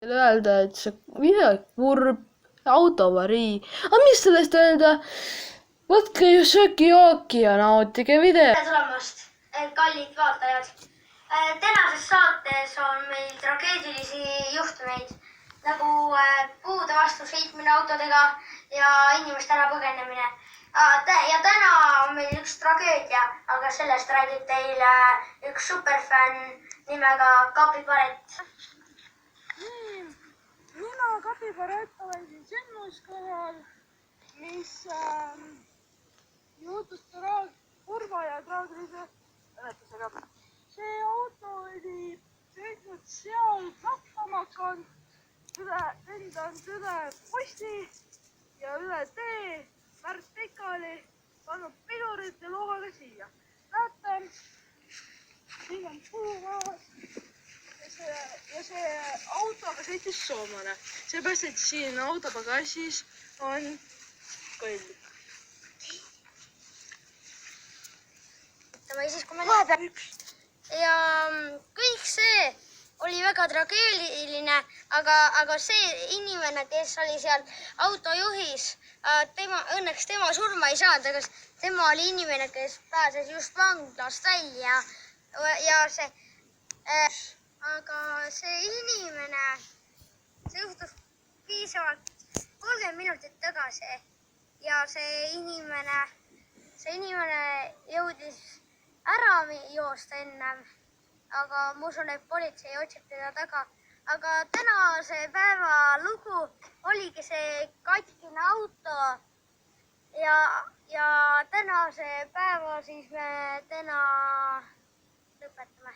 öelda, et see midagi kurb, autoavarii. aga mis sellest öelda? Võtke ju sööki-jooki ja nautige video. tere tulemast, kallid vaatajad. Tänases saates on meil tragöödilisi juhtumeid nagu puude vastu sõitmine autodega ja inimeste ärapõgenemine. Ja täna on meil üks tragöödia, aga sellest räägib teile üks superfänn nimega Kapiparett. Mina Kapiparett olen siin sündmuskohal, mis juhtus kurva ja traagilise õnnetusega. See auto oli sõitnud seal Lappamakan, lendan üle posti ja üle tee Märt pikali, pannud pidurid ja lohaga siia. Näete, siin on puu maas ja see autoga sõitis soomlane. Seepärast, et siin auto pagassis on kõll. Ja kõik see oli väga tragöödiline, aga see inimene, kes oli seal autojuhis, õnneks tema surma ei saanud, aga tema oli inimene, kes pääses just vanglast välja. Aga see inimene, see juhtus piisavalt 30 minutit tagasi ja see inimene jõudis ära joosta ennem, aga ma usun, et politsei otsib teda taga. Aga tänase päeva lugu oligi see katkine auto ja tänase päeva siis me täna lõpetame.